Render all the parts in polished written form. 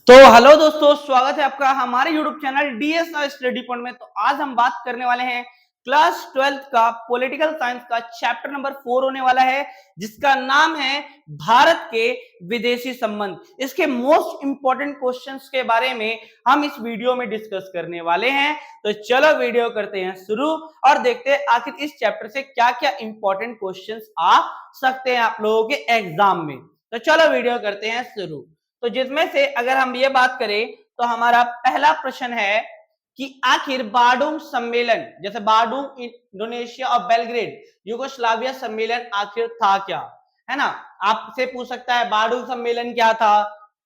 तो हेलो दोस्तों, स्वागत है आपका हमारे YouTube channel DSR study point में। तो आज हम बात करने वाले हैं क्लास 12th का पॉलिटिकल साइंस का चैप्टर नंबर 4 होने वाला है, जिसका नाम है भारत के विदेशी संबंध। इसके मोस्ट इंपॉर्टेंट क्वेश्चंस के बारे में हम इस वीडियो में डिस्कस करने वाले हैं। तो चलो वीडियो करते हैं शुरू और देखते हैं आखिर इस चैप्टर से क्या क्या इंपॉर्टेंट क्वेश्चंस आ सकते हैं आप लोगों के एग्जाम में। तो चलो वीडियो करते हैं शुरू। तो जिसमें से अगर हम ये बात करें तो हमारा पहला प्रश्न है कि आखिर बार्डुम सम्मेलन, जैसे बार्डुम इंडोनेशिया और बेलग्रेड युगोस्लाविया सम्मेलन आखिर था क्या, है ना। आपसे पूछ सकता है बार्डुम सम्मेलन क्या था,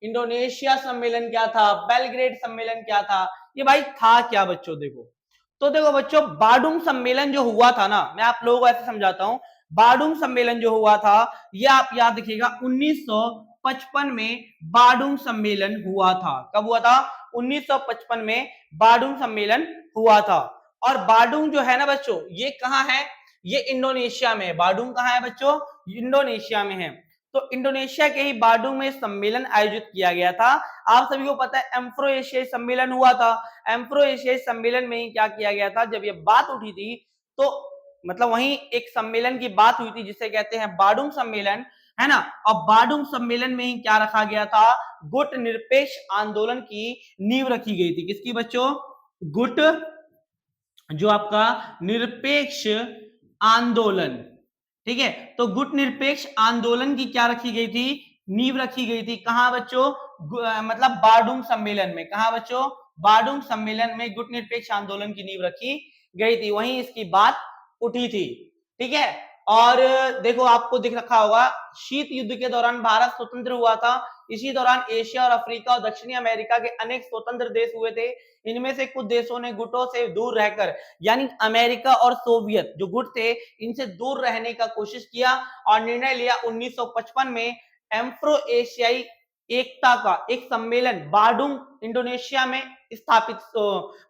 इंडोनेशिया सम्मेलन क्या था, बेलग्रेड सम्मेलन क्या था। ये भाई था क्या बच्चों? देखो बच्चों, बार्डुम सम्मेलन जो हुआ था ना, मैं आप लोगों को ऐसे समझाता हूं। बार्डुम सम्मेलन जो हुआ था, ये आप याद रखिएगा 1955 में बार्डुम सम्मेलन हुआ था। कब हुआ था? 1955 में बार्डुम सम्मेलन हुआ था। और बार्डुम जो है ना बच्चों, ये कहां है? ये इंडोनेशिया में है। बार्डुम कहां है बच्चों? इंडोनेशिया में है। तो इंडोनेशिया के ही बार्डुम में सम्मेलन आयोजित किया गया था। आप सभी को पता है एम्फ्रो एशियाई सम्मेलन हुआ था। एम्फ्रो एशियाई सम्मेलन में ही क्या किया गया था, जब ये बात उठी थी तो मतलब वहीं एक सम्मेलन की बात हुई थी जिसे कहते हैं बार्डुम सम्मेलन, है ना। और बार्डुम सम्मेलन में ही क्या रखा गया था? गुट निरपेक्ष आंदोलन की नींव रखी गई थी। किसकी बच्चों? गुट, जो आपका निरपेक्ष आंदोलन, ठीक है। तो गुट निरपेक्ष आंदोलन की क्या रखी गई थी? नींव रखी गई थी। कहां बच्चों? मतलब बार्डुम सम्मेलन में। कहां बच्चों? बार्डुम सम्मेलन में गुट निरपेक्ष आंदोलन की नींव रखी गई थी, वहीं इसकी बात उठी थी, ठीक है। और देखो आपको दिख रखा होगा, शीत युद्ध के दौरान भारत स्वतंत्र हुआ था। इसी दौरान एशिया और अफ्रीका और दक्षिणी अमेरिका के अनेक स्वतंत्र देश हुए थे। इनमें से कुछ देशों ने गुटों से दूर रहकर, यानी अमेरिका और सोवियत जो गुट थे, इनसे दूर रहने का कोशिश किया और निर्णय लिया 1955 में एम्फ्रो एशियाई एकता का एक सम्मेलन बार्डुम इंडोनेशिया में स्थापित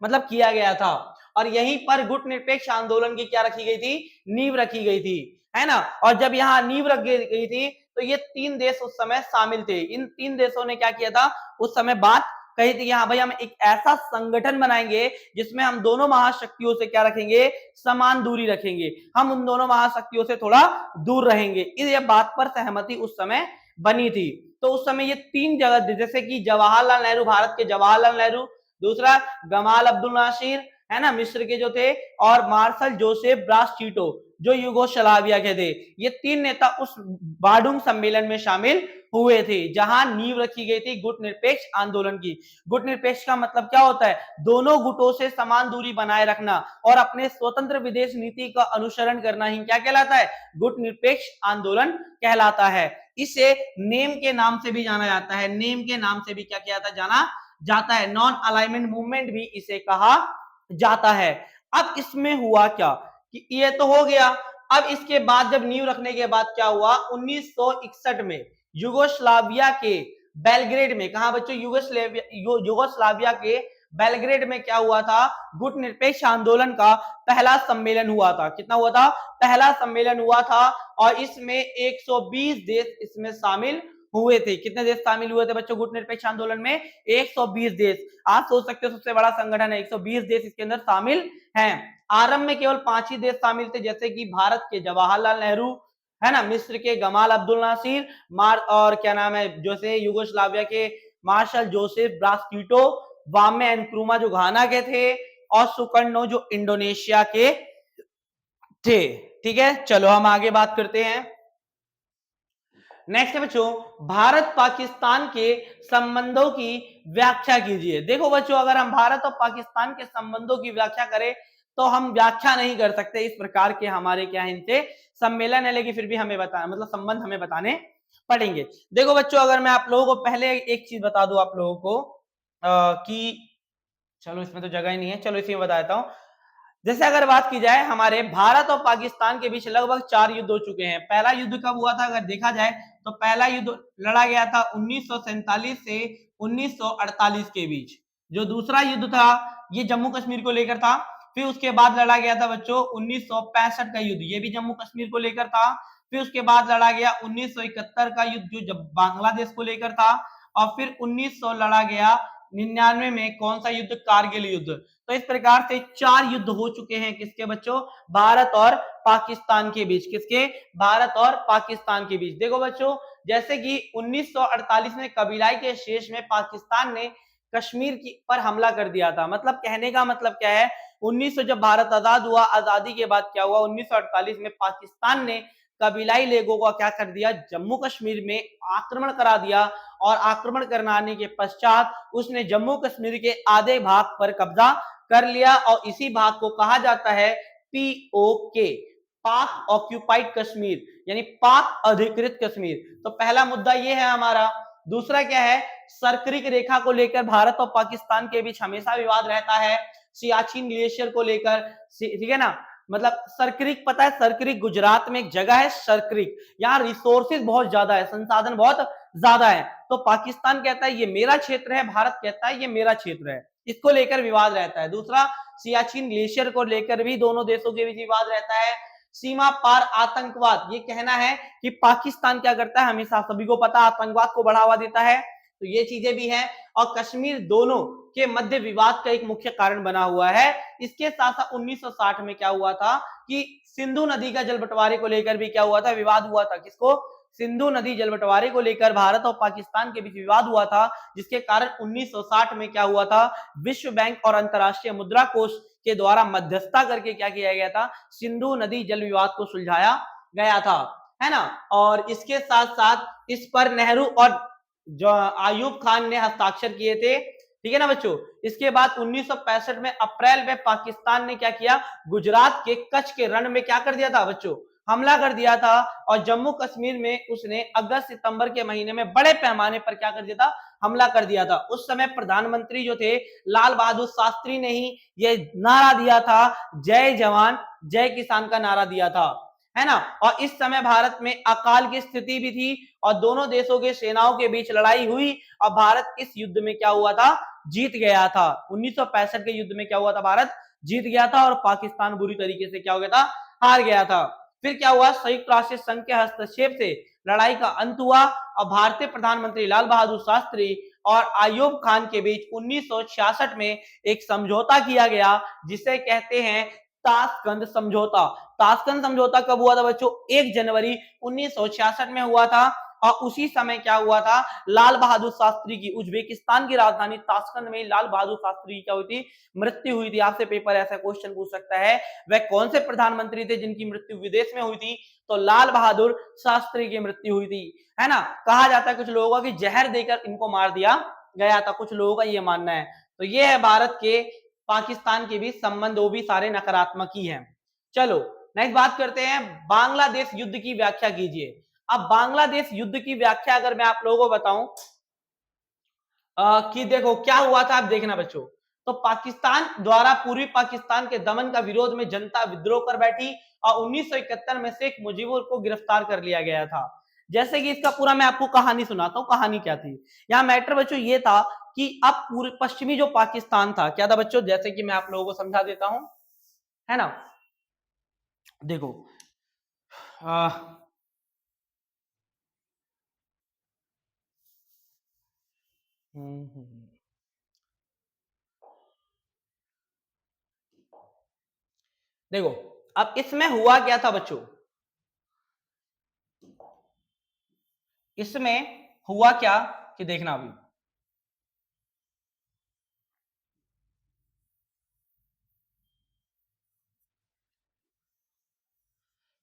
मतलब किया गया था। और यहीं पर गुट निरपेक्ष आंदोलन की क्या रखी गई थी? नींव रखी गई थी, है ना। और जब यहाँ नींव रख गई थी तो ये 3 देश उस समय शामिल थे। इन 3 देशों ने क्या किया था उस समय? बात कही थी कि हाँ भाई, हम एक ऐसा संगठन बनाएंगे जिसमें हम दोनों महाशक्तियों से क्या रखेंगे? समान दूरी रखेंगे। हम उन दोनों महाशक्तियों से थोड़ा दूर रहेंगे। इस बात पर सहमति उस समय बनी थी। तो उस समय ये 3 जगह, जैसे कि जवाहरलाल नेहरू, भारत के जवाहरलाल नेहरू, दूसरा गमाल अब्दुल नासिर, है ना, मिस्र के जो थे, और मार्शल जोसेफ ब्रास टीटो जो युगोस्लाविया के थे, ये 3 नेता उस बार्डुम सम्मेलन में शामिल हुए थे, जहां नींव रखी गई थी गुट निरपेक्ष आंदोलन की। गुट निरपेक्ष का मतलब क्या होता है? दोनों गुटों से समान दूरी बनाए रखना और अपने स्वतंत्र विदेश नीति का अनुसरण करना ही क्या कहलाता है? गुट निरपेक्ष आंदोलन कहलाता है। इसे नेम के नाम से भी जाना जाता है। नेम के नाम से भी क्या किया जाता है? जाना जाता है। नॉन अलाइनमेंट मूवमेंट भी इसे कहा जाता है। अब इसमें हुआ क्या कि ये तो हो गया। अब इसके बाद जब नींव रखने के बाद क्या हुआ? 1961 में युगोस्लाविया के बेलग्रेड में, कहा बच्चों? युगोस्लाविया के बेलग्रेड में क्या हुआ था? गुट निरपेक्ष आंदोलन का पहला सम्मेलन हुआ था। कितना हुआ था? पहला सम्मेलन हुआ था। और इसमें 120 देश इसमें शामिल हुए थे। कितने देश शामिल हुए थे बच्चों गुट निरपेक्ष आंदोलन में? 120 देश। आप सोच सकते हो सबसे बड़ा संगठन है, 120 देश इसके अंदर शामिल हैं। आरंभ में केवल 5 ही देश शामिल थे, जैसे कि भारत के जवाहरलाल नेहरू, है ना, मिस्र के गमाल अब्दुल नासिर, और क्या नाम है, जैसे युगोस्लाविया के मार्शल जोसेफ ब्रास टीटो, वामे एनक्रुमा जो घाना के थे, और सुकर्णो जो इंडोनेशिया के थे। ठीक है, चलो हम आगे बात करते हैं। नेक्स्ट है बच्चों, भारत पाकिस्तान के संबंधों की व्याख्या कीजिए। देखो बच्चों, अगर हम भारत और पाकिस्तान के संबंधों की व्याख्या करें तो हम व्याख्या नहीं कर सकते। इस प्रकार के हमारे क्या है, इनसे सम्मेलन है, लेकिन फिर भी हमें बता मतलब संबंध हमें बताने पड़ेंगे। देखो बच्चों, अगर मैं आप लोगों को पहले एक चीज बता दूं आप लोगों को कि चलो इसमें तो जगह ही नहीं है, चलो इसी में बता देता हूं। जैसे अगर बात की जाए, हमारे भारत और पाकिस्तान के बीच लगभग 4 युद्ध हो चुके हैं। पहला युद्ध कब हुआ था अगर देखा जाए तो पहला युद्ध लड़ा गया था 1947 से 1948 के बीच। जो दूसरा युद्ध था ये जम्मू कश्मीर को लेकर था। फिर उसके बाद लड़ा गया था बच्चों 1965 का युद्ध, ये भी जम्मू कश्मीर को लेकर था। फिर उसके बाद लड़ा गया 1971 का युद्ध जो जब बांग्लादेश को लेकर था। और फिर 1900 लड़ा गया 99 में कौन सा युद्ध, कारगिल युद्ध। तो इस प्रकार से 4 युद्ध हो चुके हैं किसके बच्चों, भारत और पाकिस्तान के बीच। किसके, भारत और पाकिस्तान के बीच। देखो बच्चों, जैसे कि 1948 में कबीलाई के शेष में पाकिस्तान ने कश्मीर की पर हमला कर दिया था। मतलब कहने का मतलब क्या है, 1900 जब भारत आजाद हुआ, आजादी के बाद क्या हुआ, 1948 में पाकिस्तान ने कबीलाई लोगों का क्या कर दिया, जम्मू कश्मीर में आक्रमण करा दिया। और आक्रमण कराने के पश्चात उसने जम्मू कश्मीर के आधे भाग पर कब्जा कर लिया और इसी भाग को कहा जाता है पीओके, पाक ऑक्यूपाइड कश्मीर, यानी पाक अधिकृत कश्मीर। तो पहला मुद्दा ये है हमारा। दूसरा क्या है, सर्करिक रेखा को लेकर भारत और पाकिस्तान के बीच हमेशा विवाद रहता है, सियाचिन ग्लेशियर को लेकर, ठीक है ना। मतलब सर्करिक, पता है सर्करिक गुजरात में एक जगह है सर्करिक, यहाँ रिसोर्सेज बहुत ज्यादा है, संसाधन बहुत ज्यादा है। तो पाकिस्तान कहता है ये मेरा क्षेत्र है, भारत कहता है ये मेरा क्षेत्र है, इसको लेकर विवाद रहता है। दूसरा, सियाचिन ग्लेशियर को लेकर भी दोनों देशों के बीच विवाद रहता है। सीमा पार आतंकवाद, ये कहना है कि पाकिस्तान क्या करता है, हमेशा सभी को पता आतंकवाद को बढ़ावा देता है, तो ये चीजें भी हैं। और कश्मीर दोनों के मध्य विवाद का एक मुख्य कारण बना हुआ है। इसके साथ साथ 1960 में क्या हुआ था कि सिंधु नदी का जल बंटवारे को लेकर भी क्या हुआ था, विवाद हुआ था। किसको, सिंधु नदी जल बंटवारे को लेकर भारत और पाकिस्तान के बीच विवाद हुआ था, जिसके कारण 1960 में क्या हुआ था, विश्व बैंक और अंतरराष्ट्रीय मुद्रा कोष के द्वारा मध्यस्थता करके क्या किया गया था, सिंधु नदी जल विवाद को सुलझाया गया था, है ना। और इसके साथ साथ इस पर नेहरू और जो आयूब खान ने हस्ताक्षर किए थे, ठीक है ना बच्चों। इसके बाद 1965 में अप्रैल में पाकिस्तान ने क्या किया, गुजरात के कच्छ के रण में क्या कर दिया था बच्चों, हमला कर दिया था। और जम्मू कश्मीर में उसने अगस्त सितंबर के महीने में बड़े पैमाने पर क्या कर दिया था, हमला कर दिया था। उस समय प्रधानमंत्री जो थे लाल बहादुर शास्त्री ने ही ये नारा दिया था, जय जवान जय किसान का नारा दिया था, है ना। और इस समय भारत में अकाल की स्थिति भी थी और दोनों देशों के सेनाओं के बीच लड़ाई हुई और भारत इस युद्ध में क्या हुआ था, जीत गया था। 1965 के युद्ध में क्या हुआ था, भारत जीत गया था और पाकिस्तान बुरी तरीके से क्या हो गया था, हार गया था। फिर क्या हुआ, संयुक्त राष्ट्र संघ के हस्तक्षेप से लड़ाई का अंत हुआ और भारतीय प्रधानमंत्री लाल बहादुर शास्त्री और आयूब खान के बीच 1966 में एक समझौता किया गया जिसे कहते हैं ताशकंद समझौता। ताशकंद समझौता कब हुआ था बच्चों, 1 जनवरी 1966 में हुआ था। और उसी समय क्या हुआ था, लाल बहादुर शास्त्री की उज्बेकिस्तान की राजधानी ताशकंद में लाल बहादुर शास्त्री की क्या हुई थी, मृत्यु हुई थी। आपसे पेपर ऐसा क्वेश्चन पूछ सकता है, वह कौन से प्रधानमंत्री थे जिनकी मृत्यु विदेश में हुई थी, तो लाल बहादुर शास्त्री की मृत्यु हुई थी, है ना। कहा जाता है कुछ लोगों का कि जहर देकर इनको मार दिया गया था, कुछ लोगों का ये मानना है। तो ये है भारत के पाकिस्तान के बीच संबंध, वो भी सारे नकारात्मक ही हैं। चलो नेक्स्ट बात करते हैं, बांग्लादेश युद्ध की व्याख्या कीजिए। अब बांग्लादेश युद्ध की व्याख्या अगर मैं आप लोगों को बताऊं कि देखो क्या हुआ था, आप देखना बच्चों। तो पाकिस्तान द्वारा पूर्वी पाकिस्तान के दमन का विरोध में जनता विद्रोह कर बैठी और 1971 में शेख मुजीबुर को गिरफ्तार कर लिया गया था। जैसे कि इसका पूरा मैं आपको कहानी सुनाता हूँ, कहानी क्या थी। यहाँ मैटर बच्चों ये था कि अब पूरे पश्चिमी जो पाकिस्तान था क्या था बच्चों, जैसे कि मैं आप लोगों को समझा देता हूं, है ना। देखो आ, देखो अब इसमें हुआ क्या था बच्चों, इसमें हुआ क्या कि देखना अभी,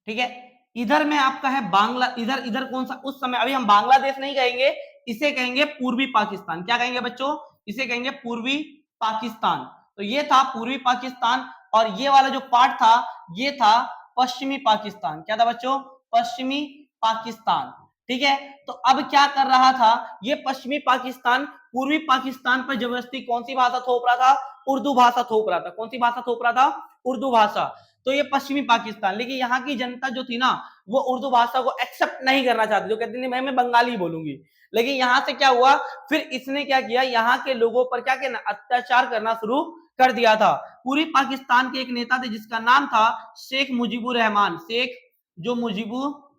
ठीक है। इधर में आपका है बांग्ला, इधर इधर कौन सा, उस समय अभी हम बांग्लादेश नहीं कहेंगे, इसे कहेंगे पूर्वी पाकिस्तान। क्या कहेंगे बच्चों, इसे कहेंगे पूर्वी पाकिस्तान। तो ये था पूर्वी पाकिस्तान और ये वाला जो पार्ट था ये था पश्चिमी पाकिस्तान। क्या था बच्चों, पश्चिमी पाकिस्तान, ठीक है। तो अब क्या कर रहा था ये पश्चिमी पाकिस्तान, पूर्वी पाकिस्तान पर जबरदस्ती कौन सी भाषा थोप रहा था, उर्दू भाषा थोप रहा था। कौन सी भाषा थोप रहा था, उर्दू भाषा। तो ये पश्चिमी पाकिस्तान, लेकिन यहाँ की जनता जो थी ना वो उर्दू भाषा को एक्सेप्ट नहीं करना चाहती, जो कहती थी मैं बंगाली बोलूंगी। लेकिन यहाँ से क्या हुआ, फिर इसने क्या किया, यहाँ के लोगों पर क्या किया, अत्याचार करना शुरू कर दिया था। पूरी पाकिस्तान के एक नेता थे जिसका नाम था शेख मुजीबुर रहमान, शेख जो मुजीबुर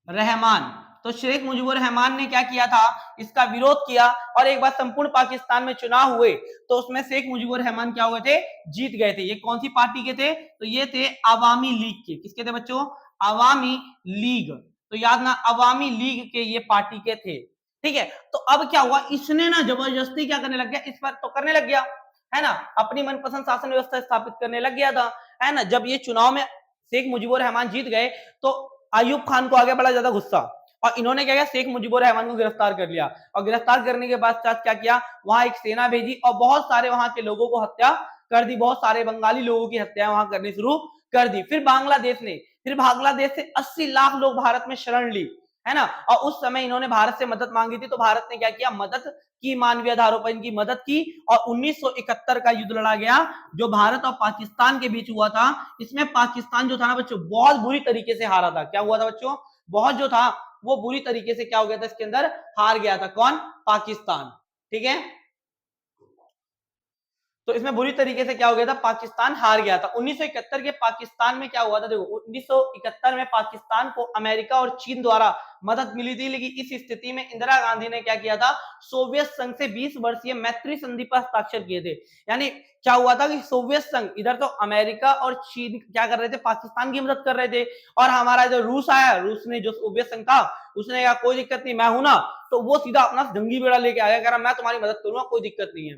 रहमान, तो शेख मुजीबुर रहमान ने क्या किया था, इसका विरोध किया और एक बार संपूर्ण पाकिस्तान में चुनाव हुए तो उसमें शेख मुजीबुर रहमान क्या हुए थे, जीत गए थे। ये कौन सी पार्टी के थे, तो ये थे अवामी लीग के। किसके थे बच्चों, अवामी लीग। तो याद ना, अवामी लीग के ये पार्टी के थे, ठीक है। तो अब क्या हुआ, इसने ना जबरदस्ती क्या करने लग गया, इस पर तो करने लग गया है ना, अपनी मनपसंद शासन व्यवस्था स्थापित करने लग गया था, है ना। जब ये चुनाव में शेख मुजीबुर रहमान जीत गए तो अयूब खान को आगे बड़ा ज्यादा गुस्सा, और इन्होंने क्या किया, शेख मुजीबुर रहमान को गिरफ्तार कर लिया, और गिरफ्तार करने के बाद क्या किया, वहां एक सेना भेजी और बहुत सारे वहां के लोगों को हत्या कर दी, बहुत सारे बंगाली लोगों की हत्या वहां करनी शुरू कर दी। फिर बांग्लादेश से 80 लाख लोग भारत में शरण ली, है ना। और उस समय इन्होंने भारत से मदद मांगी थी, तो भारत ने क्या किया, मदद की, मानवीय आधारों पर इनकी मदद की, और 1971 का युद्ध लड़ा गया जो भारत और पाकिस्तान के बीच हुआ था। इसमें पाकिस्तान जो था ना बच्चों, बहुत बुरी तरीके से हारा था। क्या हुआ था बच्चों, बहुत जो था वो बुरी तरीके से क्या हो गया था, इसके अंदर हार गया था। कौन, पाकिस्तान, ठीक है। तो इसमें बुरी तरीके से क्या हो गया था, पाकिस्तान हार गया था। 1971 के पाकिस्तान में क्या हुआ था, देखो 1971 में पाकिस्तान को अमेरिका और चीन द्वारा मदद मिली थी, लेकिन इस स्थिति में इंदिरा गांधी ने क्या किया था, सोवियत संघ से 20 वर्षीय मैत्री संधि पर हस्ताक्षर किए थे। यानी क्या हुआ था कि सोवियत संघ, इधर तो अमेरिका और चीन क्या कर रहे थे, पाकिस्तान की मदद कर रहे थे, और हमारा जो रूस आया, रूस ने जो सोवियत संघ था उसने कहा कोई दिक्कत नहीं, मैं हूं ना, तो वो सीधा अपना जंगी बेड़ा लेके आया, कह रहा मैं तुम्हारी मदद करूंगा, कोई दिक्कत नहीं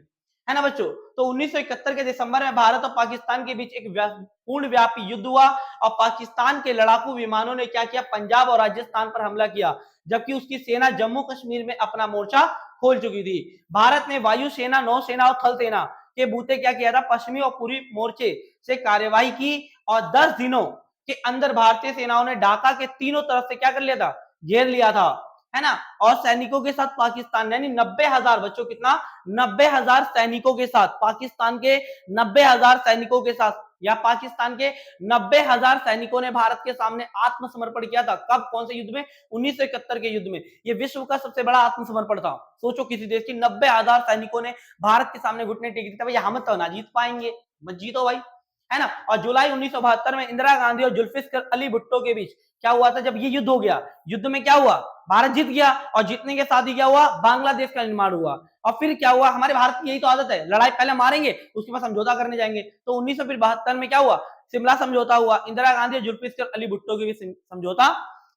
है ना बच्चों। तो 1971 के दिसंबर में भारत और पाकिस्तान के बीच एक पूर्ण व्यापी युद्ध हुआ, और पाकिस्तान के लड़ाकू विमानों ने क्या किया, पंजाब और राजस्थान पर हमला किया, जबकि उसकी सेना जम्मू कश्मीर में अपना मोर्चा खोल चुकी थी। भारत ने वायुसेना, नौसेना और थल सेना के बूते क्या किया था, पश्चिमी और पूर्वी मोर्चे से कार्यवाही की, और 10 दिनों के अंदर भारतीय सेनाओं ने ढाका के तीनों तरफ से क्या कर लिया था, घेर लिया था, है ना। और सैनिकों के साथ पाकिस्तान यानी 90,000 बच्चों, कितना, 90,000 सैनिकों के साथ, पाकिस्तान के 90,000 सैनिकों के साथ, या पाकिस्तान के 90,000 सैनिकों ने भारत के सामने आत्मसमर्पण किया था। कब, कौन से युद्ध में, 1971 के युद्ध में। ये विश्व का सबसे बड़ा आत्मसमर्पण था। सोचो, किसी देश की 90,000 सैनिकों ने भारत के सामने घुटने टेक दिए थे, भाई हम तो ना जीत पाएंगे, मत जीतो भाई, है ना। और जुलाई 1972 में इंदिरा गांधी और जुल्फिकार अली भुट्टो के बीच क्या हुआ था, जब ये युद्ध हो गया, युद्ध में क्या हुआ, भारत जीत गया, और जीतने के साथ ही क्या हुआ, बांग्लादेश का निर्माण हुआ। और फिर क्या हुआ, हमारे भारत की यही तो आदत है, लड़ाई पहले मारेंगे उसके बाद समझौता करने जाएंगे। तो 1972 में क्या हुआ, सिमला समझौता हुआ, इंदिरा गांधी और जुल्फिकार अली भुट्टो के बीच समझौता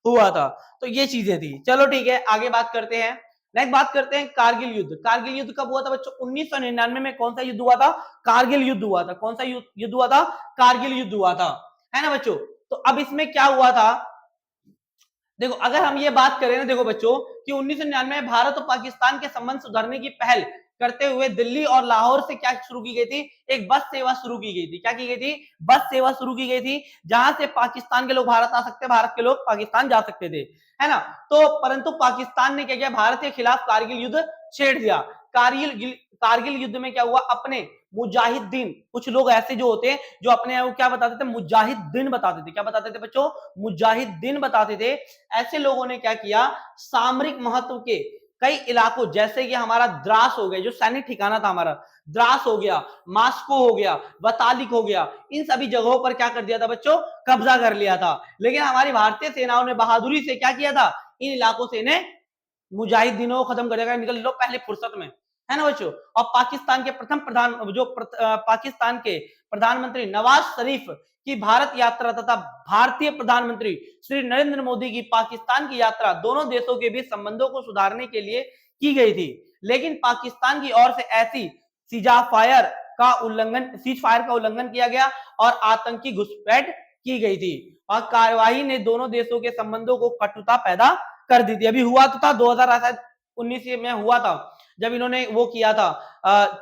हुआ था। तो ये चीजें थी। चलो ठीक है, आगे बात करते हैं। नेक्स्ट बात करते हैं कारगिल युद्ध। कारगिल युद्ध कब हुआ था बच्चों, 1999 में। कौन सा युद्ध हुआ था, कारगिल युद्ध हुआ था। कौन सा युद्ध हुआ था, कारगिल युद्ध हुआ था, है ना बच्चों। तो अब इसमें क्या हुआ था, देखो अगर हम ये बात करें ना, देखो बच्चों कि 1999 में भारत और पाकिस्तान के संबंध सुधारने की पहल करते हुए दिल्ली और लाहौर से क्या शुरू की गई थी, एक बस सेवा शुरू की गई थी। क्या की गई थी, बस सेवा शुरू की गई थी, जहां से पाकिस्तान के लोग भारत आ सकते, भारत के लोग पाकिस्तान जा सकते थे, है ना। तो परंतु पाकिस्तान ने क्या किया, भारत के खिलाफ कारगिल युद्ध छेड़ दिया। कारगिल युद्ध में क्या हुआ, अपने मुजाहिदीन, कुछ लोग ऐसे जो होते हैं जो अपने वो क्या बताते थे, मुजाहिदीन बताते थे। क्या बताते थे बच्चों, मुजाहिदीन बताते थे। ऐसे लोगों ने क्या किया, सामरिक महत्व के कई इलाकों, जैसे कि हमारा द्रास हो गया, जो सैनिक ठिकाना था हमारा, द्रास हो गया, मास्को हो गया, बतालिक हो गया, इन सभी जगहों पर क्या कर दिया था बच्चों, कब्जा कर लिया था। लेकिन हमारी भारतीय सेनाओं ने बहादुरी से क्या किया था, इन इलाकों से इन्हें मुजाहिदीनों को खत्म करेगा, निकल लो पहले फुर्सत में, है ना बच्चों। और पाकिस्तान के पाकिस्तान के प्रधानमंत्री नवाज शरीफ की भारत यात्रा तथा भारतीय प्रधानमंत्री श्री नरेंद्र मोदी की पाकिस्तान की यात्रा दोनों देशों के बीच संबंधों को सुधारने के लिए की गई थी। लेकिन पाकिस्तान की ओर से ऐसी सीज फायर का उल्लंघन किया गया और आतंकी घुसपैठ की गई थी, और कार्यवाही ने दोनों देशों के संबंधों को कटुता पैदा कर दी थी। अभी हुआ तो था 2019 में हुआ था, जब इन्होंने वो किया था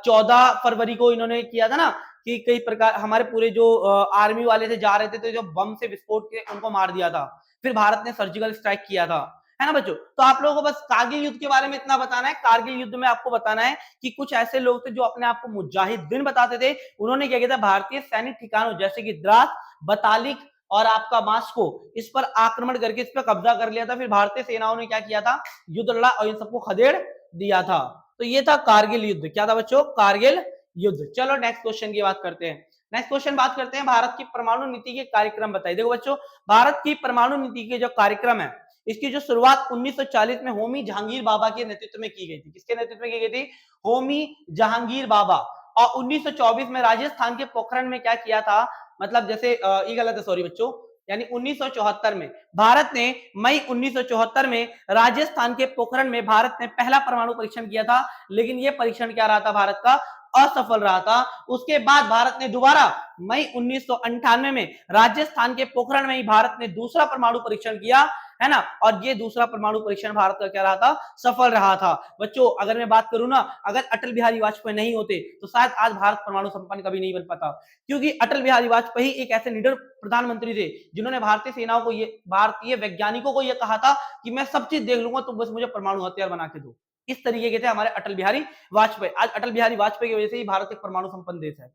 14 फरवरी को इन्होंने किया था ना, कि कई प्रकार हमारे पूरे जो आर्मी वाले थे जा रहे थे, तो जो बम से विस्फोट के उनको मार दिया था। फिर भारत ने सर्जिकल स्ट्राइक किया था, है ना बच्चों। तो आप लोगों को बस कारगिल युद्ध के बारे में इतना बताना है। कारगिल युद्ध में आपको बताना है कि कुछ ऐसे लोग थे जो अपने आप को मुजाहिदीन बताते थे, उन्होंने क्या किया था, भारतीय सैनिक ठिकानों जैसे कि द्रास, बतालिक और आपका मास्को, इस पर आक्रमण करके इस पर कब्जा कर लिया था। फिर भारतीय सेनाओं ने क्या किया था, युद्ध लड़ा और इन सबको खदेड़ दिया था। तो ये था कारगिल युद्ध। क्या था बच्चों, कारगिल युद्ध। चलो नेक्स्ट क्वेश्चन की बात करते हैं। नेक्स्ट क्वेश्चन बात करते हैं, भारत की परमाणु नीति के कार्यक्रम बताइए। देखो बच्चों, भारत की परमाणु नीति के जो कार्यक्रम है इसकी जो शुरुआत 1940 में होमी जहांगीर बाबा के नेतृत्व में की गई थी। किसके नेतृत्व में की गई थी? होमी जहांगीर बाबा। और 1924 में राजस्थान के पोखरण में क्या किया था, मतलब जैसे ये गलत है, सॉरी बच्चों, यानी 1974 में भारत ने, मई 1974 में राजस्थान के पोखरण में भारत ने पहला परमाणु परीक्षण किया था, लेकिन यह परीक्षण क्या रहा था, भारत का असफल रहा था। उसके बाद भारत ने दोबारा मई 1998 में राजस्थान के पोखरण में ही भारत ने दूसरा परमाणु परीक्षण किया, है ना, और ये दूसरा परमाणु परीक्षण भारत का क्या रहा था, सफल रहा था। बच्चों अगर मैं बात करूं ना, अगर अटल बिहारी वाजपेयी नहीं होते तो शायद आज भारत परमाणु संपन्न कभी नहीं बन पाता, क्योंकि अटल बिहारी वाजपेयी एक ऐसे लीडर प्रधानमंत्री थे जिन्होंने भारतीय सेनाओं को, ये भारतीय वैज्ञानिकों को ये कहा था कि मैं सब चीज देख लूंगा, तो बस मुझे परमाणु हथियार बना के दो। इस तरीके के थे हमारे अटल बिहारी वाजपेयी। आज अटल बिहारी वाजपेयी की वजह से ही भारत एक परमाणु संपन्न देश है।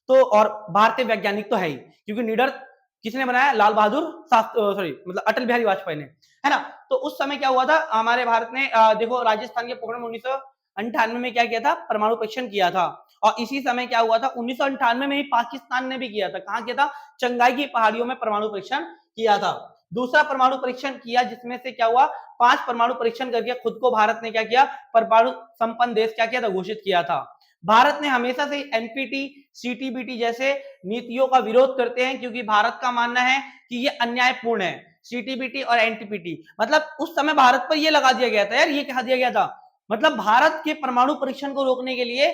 तो और भारतीय वैज्ञानिक तो है ही, क्योंकि लीडर किसने बनाया, लाल बहादुर शास्त्री, सॉरी मतलब अटल बिहारी वाजपेयी ने, है ना। तो उस समय क्या हुआ था, हमारे भारत ने देखो राजस्थान के पोखरण में 1998 में क्या किया था, परमाणु परीक्षण किया था। और इसी समय क्या हुआ था, 1998 में ही पाकिस्तान ने भी किया था। कहां किया था? चंगाई की पहाड़ियों में परमाणु परीक्षण किया था। दूसरा परमाणु परीक्षण किया, जिसमें से क्या हुआ, 5 परमाणु परीक्षण करके खुद को भारत ने क्या किया, परमाणु संपन्न देश क्या किया था, घोषित किया था। भारत ने हमेशा से एनपीटी, सीटीबीटी जैसे नीतियों का विरोध करते हैं, क्योंकि भारत का मानना है कि ये अन्यायपूर्ण है। सीटीबीटी और एनटीपीटी, मतलब उस समय भारत पर यह लगा दिया गया था, यार ये कहा दिया गया था, मतलब भारत के परमाणु परीक्षण को रोकने के लिए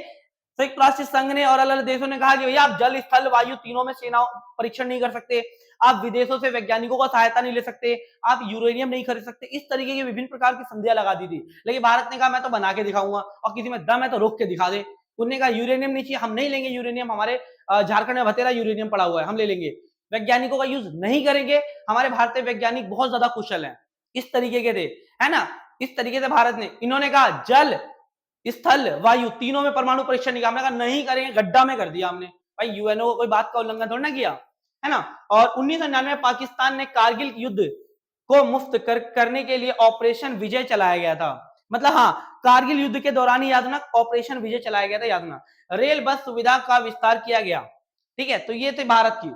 संयुक्त राष्ट्र संघ ने और अलग अलग देशों ने कहा कि भैया आप जल, स्थल, वायु तीनों में सेना परीक्षण नहीं कर सकते, आप विदेशों से वैज्ञानिकों का सहायता नहीं ले सकते, आप यूरेनियम नहीं खरीद सकते, इस तरीके की विभिन्न प्रकार की संधियां लगा दी थी। लेकिन भारत ने कहा मैं तो बना के दिखाऊंगा, और किसी में दम है तो रोक के दिखा दे। उन्होंने कहा यूरेनियम नहीं चाहिए, हम नहीं लेंगे यूरेनियम, हमारे झारखंड में बतेरा यूरेनियम पड़ा हुआ है, हम ले लेंगे। वैज्ञानिकों का यूज नहीं करेंगे, हमारे भारतीय वैज्ञानिक बहुत ज्यादा कुशल हैं, इस तरीके के थे, है ना। इस तरीके से भारत ने, इन्होंने कहा जल, स्थल, वायु तीनों में परमाणु परीक्षण नहीं, हमने कहा नहीं करेंगे, गड्ढा में कर दिया हमने। भाई यूएनओ कोई बात का उल्लंघन थोड़ा ना किया, है ना। और 1999 में पाकिस्तान ने कारगिल युद्ध को मुफ्त करने के लिए ऑपरेशन विजय चलाया गया था। मतलब हाँ, कारगिल युद्ध के दौरान ही याद ना, ऑपरेशन विजय चलाया गया था, याद ना। रेल बस सुविधा का विस्तार किया गया, ठीक है। तो ये थे भारत की,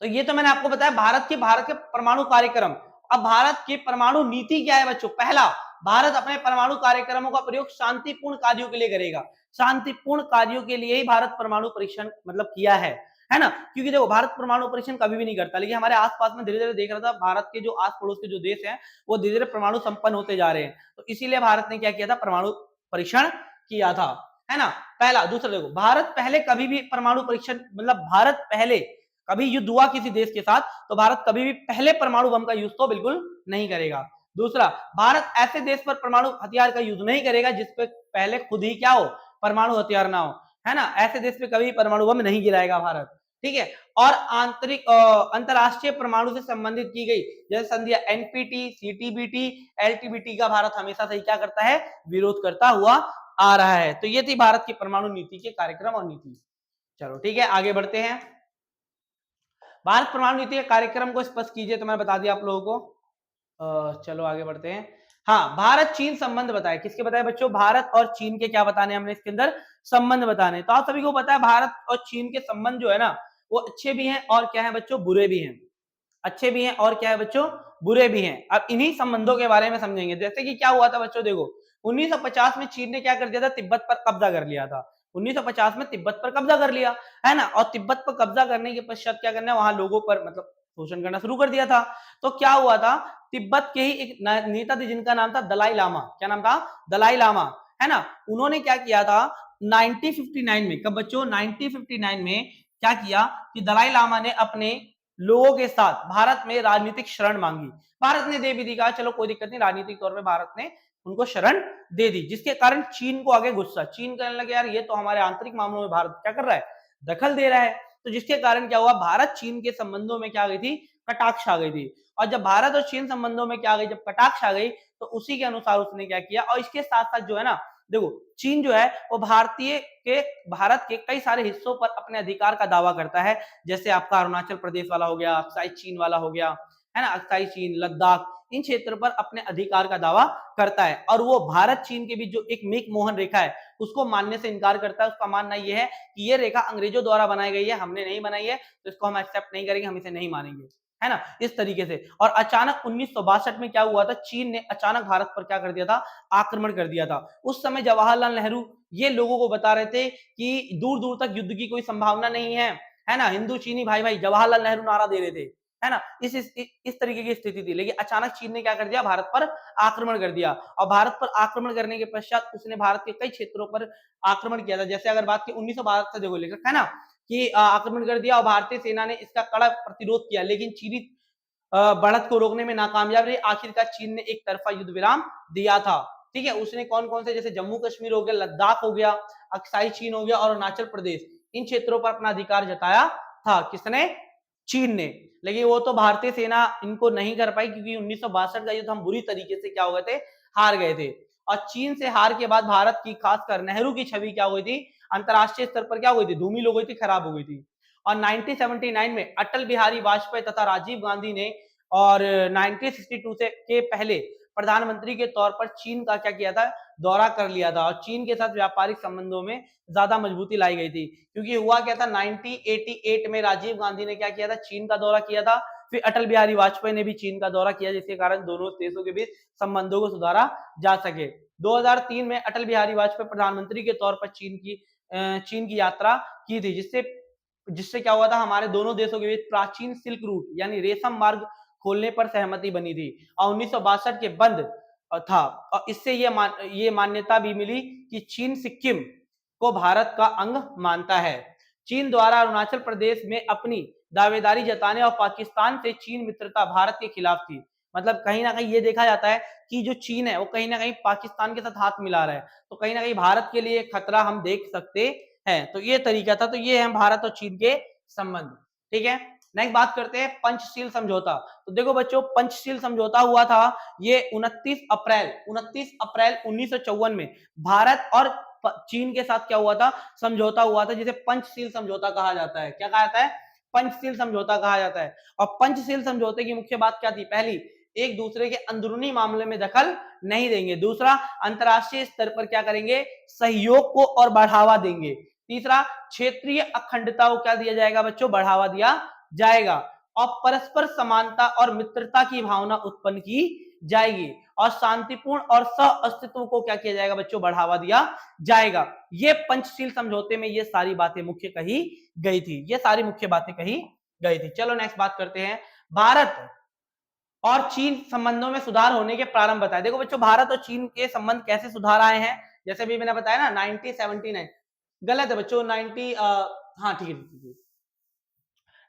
तो ये तो मैंने आपको बताया भारत के परमाणु कार्यक्रम। अब भारत की परमाणु नीति क्या है बच्चों? पहला, भारत अपने परमाणु कार्यक्रमों का प्रयोग शांतिपूर्ण कार्यों के लिए करेगा। शांतिपूर्ण कार्यों के लिए ही भारत परमाणु परीक्षण मतलब किया है ना। क्योंकि देखो भारत परमाणु परीक्षण कभी भी नहीं करता, लेकिन हमारे आसपास में धीरे धीरे देख रहा था, भारत के जो आस पड़ोस के जो देश हैं वो धीरे धीरे परमाणु संपन्न होते जा रहे हैं, तो इसीलिए भारत ने क्या किया था, परमाणु परीक्षण किया था, है ना। पहला। दूसरा देखो, भारत पहले कभी भी परमाणु परीक्षण, मतलब भारत पहले कभी युद्ध हुआ किसी देश के साथ तो भारत कभी भी पहले परमाणु बम का यूज तो बिल्कुल नहीं करेगा। दूसरा, भारत ऐसे देश पर परमाणु हथियार का यूज नहीं करेगा जिसपे पहले खुद ही क्या हो, परमाणु हथियार ना हो, है ना। ऐसे देश पे कभी परमाणु बम नहीं गिराएगा भारत, ठीक है। और आंतरिक अंतरराष्ट्रीय परमाणु से संबंधित की गई जैसे संधियां एनपीटी, सीटीबीटी, एलटीबीटी का भारत हमेशा से क्या करता है, विरोध करता हुआ आ रहा है। तो ये थी भारत की परमाणु नीति के कार्यक्रम और नीति। चलो ठीक है, आगे बढ़ते हैं। भारत परमाणु नीति के कार्यक्रम को स्पष्ट कीजिए, तो मैंने बता दिया आप लोगों को। चलो आगे बढ़ते हैं। हाँ, भारत चीन संबंध बताए, किसके बताए बच्चों? भारत और चीन के क्या बताने हमने इसके अंदर, संबंध बताने। तो आप सभी को पता है भारत और चीन के संबंध जो है ना, वो अच्छे भी हैं और क्या है बच्चों, बुरे भी हैं। अच्छे भी हैं और क्या है बच्चों, बुरे भी हैं। अब इन्हीं संबंधों के बारे में समझेंगे। जैसे कि क्या हुआ था बच्चों, देखो 1950 में चीन ने क्या कर दिया था, तिब्बत पर कब्जा कर लिया था। 1950 में तिब्बत पर कब्जा कर लिया, है ना। और तिब्बत पर कब्जा करने के पश्चात क्या करना है, वहां लोगों पर मतलब शोषण करना शुरू कर दिया था। तो क्या हुआ था, तिब्बत के ही एक नेता थे जिनका नाम था दलाई लामा। क्या नाम था? दलाई लामा, है ना। उन्होंने क्या किया था 1959 में, कब बच्चों? 1959 में क्या किया कि दलाई लामा ने अपने लोगों के साथ भारत में राजनीतिक शरण मांगी। भारत ने दे भी दी, कहा चलो कोई दिक्कत नहीं, राजनीतिक तौर पे भारत ने उनको शरण दे दी, जिसके कारण चीन को आगे गुस्सा, चीन कहने लगे यार ये तो हमारे आंतरिक मामलों में भारत क्या कर रहा है, दखल दे रहा है। तो जिसके कारण क्या हुआ, भारत चीन के संबंधों में क्या आ गई थी, कटाक्ष आ गई थी। और जब भारत और चीन संबंधों में क्या आ गई, जब कटाक्ष आ गई, तो उसी के अनुसार उसने क्या किया। और इसके साथ साथ जो है ना, देखो चीन जो है वो भारत के कई सारे हिस्सों पर अपने अधिकार का दावा करता है। जैसे आपका अरुणाचल प्रदेश वाला हो गया, अक्साई चीन वाला हो गया, है ना, अक्साई चीन, लद्दाख, इन क्षेत्र पर अपने अधिकार का दावा करता है। और वो भारत चीन के बीच जो एक मैक-मोहन रेखा है उसको मानने से इनकार करता है। उसका मानना यह है कि ये रेखा अंग्रेजों द्वारा बनाई गई है, हमने नहीं बनाई है, तो इसको हम एक्सेप्ट नहीं करेंगे, हम इसे नहीं मानेंगे, है ना, इस तरीके से। और अचानक 1962 में क्या हुआ था, चीन ने अचानक भारत पर क्या कर दिया था, आक्रमण कर दिया था। उस समय जवाहरलाल नेहरू ये लोगों को बता रहे थे कि दूर दूर तक युद्ध की कोई संभावना नहीं है ना, हिंदू चीनी भाई भाई, जवाहरलाल नेहरू नारा दे रहे थे, है ना, इस तरीके की स्थिति थी। लेकिन अचानक चीन ने क्या कर दिया, भारत पर आक्रमण कर दिया। और भारत पर आक्रमण करने के पश्चात उसने भारत के कई क्षेत्रों पर आक्रमण किया था। जैसे अगर बात की 1912 से देखो लेकर, है ना, कि आक्रमण कर दिया और भारतीय सेना ने इसका कड़ा प्रतिरोध किया, लेकिन चीनी बढ़त को रोकने में नाकामयाब रही। आखिरकार चीन ने एक तरफा युद्ध विराम दिया था। ठीक है, उसने कौन कौन से, जैसे जम्मू कश्मीर हो गया, लद्दाख हो गया, अक्साई चीन हो गया और अरुणाचल प्रदेश, इन क्षेत्रों पर अपना अधिकार जताया था। किसने, चीन ने। लेकिन वो तो भारतीय सेना इनको नहीं कर पाई, क्योंकि 1962 का युद्ध हम बुरी तरीके से क्या हो गए थे, हार गए थे। और चीन से हार के बाद भारत की, खासकर नेहरू की छवि क्या हो गई थी, अंतरराष्ट्रीय स्तर पर क्या हो गई थी, धूमिल हो गई थी, खराब हो गई थी। और 1979 में अटल बिहारी वाजपेयी तथा राजीव गांधी ने, और 1962 से के पहले प्रधानमंत्री के तौर पर चीन का क्या किया था, दौरा कर लिया था। और चीन के साथ व्यापारिक संबंधों में ज्यादा मजबूती लाई गई थी। क्योंकि हुआ क्या था, 1988 में राजीव गांधी ने क्या किया था, चीन का दौरा किया था। फिर अटल बिहारी वाजपेयी ने भी चीन का दौरा किया, जिसके कारण दोनों देशों के बीच संबंधों को सुधारा जा सके। 2003 में अटल बिहारी वाजपेयी प्रधानमंत्री के तौर पर चीन की यात्रा की थी, जिससे जिससे क्या हुआ था, हमारे दोनों देशों के बीच प्राचीन सिल्क रूट यानी रेशम मार्ग खोलने पर सहमति बनी थी। और 1962 के बंद था। और इससे ये मान्यता भी मिली कि चीन सिक्किम को भारत का अंग मानता है। चीन द्वारा अरुणाचल प्रदेश में अपनी दावेदारी जताने और पाकिस्तान से चीन मित्रता भारत के खिलाफ थी। मतलब कहीं ना कहीं ये देखा जाता है कि जो चीन है वो कहीं ना कहीं पाकिस्तान के साथ हाथ मिला रहा है, तो कहीं ना कहीं भारत के लिए खतरा हम देख सकते हैं। तो ये तरीका था। तो ये है भारत और चीन के संबंध। ठीक है, नेक्स्ट बात करते हैं पंचशील समझौता। तो देखो बच्चों, पंचशील समझौता हुआ था ये 29 अप्रैल 1954 में भारत और चीन के साथ क्या हुआ था, समझौता हुआ था, जिसे पंचशील समझौता कहा जाता है। क्या कहा जाता है, पंचशील समझौता कहा जाता है। और पंचशील समझौते की मुख्य बात क्या थी, पहली, एक दूसरे के अंदरूनी मामले में दखल नहीं देंगे। दूसरा, अंतरराष्ट्रीय स्तर पर क्या करेंगे, सहयोग को और बढ़ावा देंगे। तीसरा, क्षेत्रीय अखंडता को क्या दिया जाएगा बच्चों, बढ़ावा दिया जाएगा। और परस्पर समानता और मित्रता की भावना उत्पन्न की जाएगी। और शांतिपूर्ण और सह अस्तित्व को क्या किया जाएगा बच्चों, बढ़ावा दिया जाएगा। ये पंचशील समझौते में ये सारी बातें मुख्य कही गई थी, ये सारी मुख्य बातें कही गई थी। चलो नेक्स्ट बात करते हैं, भारत और चीन संबंधों में सुधार होने के प्रारंभ बताए। देखो बच्चों, भारत और चीन के संबंध कैसे सुधार आए हैं, जैसे भी मैंने बताया ना, 1979, गलत है बच्चों,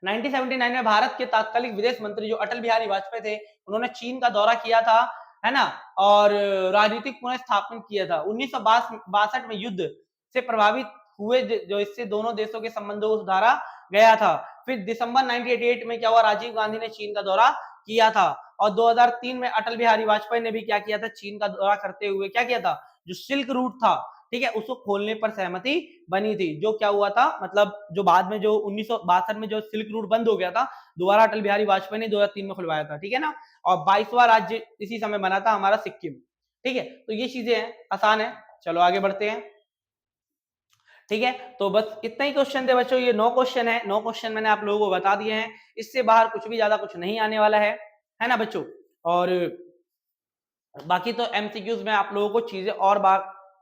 1979 में भारत के तात्कालिक विदेश मंत्री जो अटल बिहारी वाजपेयी थे, उन्होंने चीन का दौरा किया था, है ना, और राजनीतिक पुनर्स्थापन किया था। 1962 में युद्ध से प्रभावित हुए, जो इससे दोनों देशों के संबंधों को सुधारा गया था। फिर दिसंबर 1988 में क्या हुआ, राजीव गांधी ने चीन का दौरा किया था। और 2003 में अटल बिहारी वाजपेयी ने भी क्या किया था, चीन का दौरा करते हुए क्या किया था, जो सिल्क रूट था, ठीक है, उसको खोलने पर सहमति बनी थी। जो क्या हुआ था, मतलब जो बाद में जो 1962 में जो सिल्क रूट बंद हो गया था, दोबारा अटल बिहारी वाजपेयी ने 2003 में खुलवाया था। ठीक है ना। और 22वां राज्य इसी समय बना था हमारा सिक्किम। ठीक है, तो ये चीजें हैं, आसान है। चलो आगे बढ़ते हैं। ठीक है, तो बस इतना ही क्वेश्चन थे बच्चों, ये 9 क्वेश्चन है, 9 क्वेश्चन मैंने आप लोगों को बता दिए हैं। इससे बाहर कुछ भी ज्यादा कुछ नहीं आने वाला है ना बच्चों। और बाकी तो एमसीक्यूज में आप लोगों को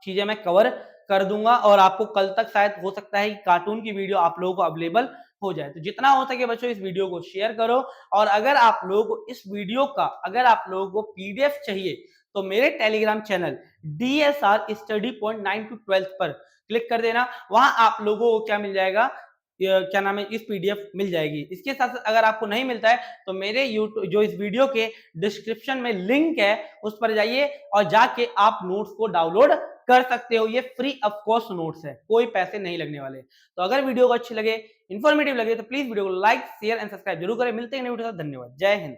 चीजें मैं कवर कर दूंगा। और आपको कल तक शायद हो सकता है कि कार्टून की वीडियो आप लोगों को अवेलेबल हो जाए। तो जितना हो सके बच्चों इस वीडियो को शेयर करो। और अगर आप लोगों को इस वीडियो का, अगर आप लोगों को पीडीएफ चाहिए, तो मेरे Telegram channel DSR study point 9 to 12 पर क्लिक कर देना। वहां आप लोगों को क्या मिल जाएगा, क्या नाम है, इस पीडीएफ मिल जाएगी। इसके साथ साथ अगर आपको नहीं मिलता है तो मेरे यूट्यूब जो इस वीडियो के डिस्क्रिप्शन में लिंक है, उस पर जाइए और जाके आप नोट्स को डाउनलोड कर सकते हो। ये फ्री ऑफ कॉस्ट नोट्स है, कोई पैसे नहीं लगने वाले। तो अगर वीडियो को अच्छी लगे, इंफॉर्मेटिव लगे, तो प्लीज वीडियो को लाइक, शेयर एंड सब्सक्राइब जरूर करें। मिलते हैं नई वीडियो के साथ। धन्यवाद, जय हिंद।